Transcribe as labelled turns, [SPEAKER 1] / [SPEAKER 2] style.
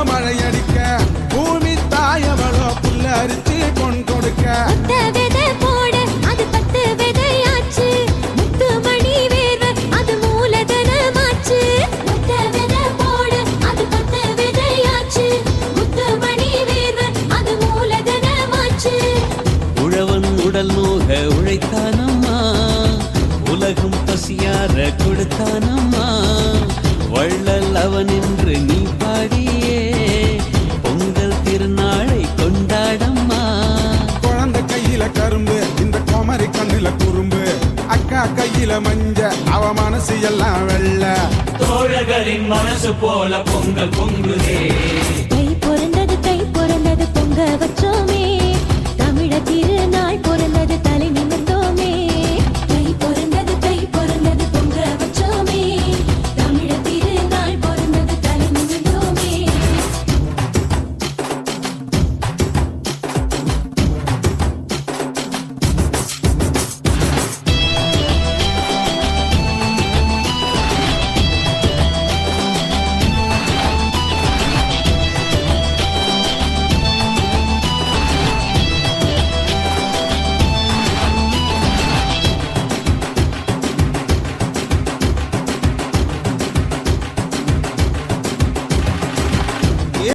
[SPEAKER 1] மழை அடிக்க பூமி தாயவளோ புல்ல அரிச்சு பொன் கொடுக்க
[SPEAKER 2] உடல் நோக உழைத்தானம்மா உலகம் பசியார கொடுத்தானம்மா வள்ளல் அவன் என்று நீ பாடியே பொங்கல் திருநாளை கொண்டாடம்மா
[SPEAKER 1] குழந்தை கையில கரும்பு இந்த குமரி கண்ணுல குறும்பு அக்கா கையில மஞ்ச அவ மனசு எல்லாம் வெள்ள
[SPEAKER 2] தோழர்களின் மனசு போல பொங்கல் பொங்குதே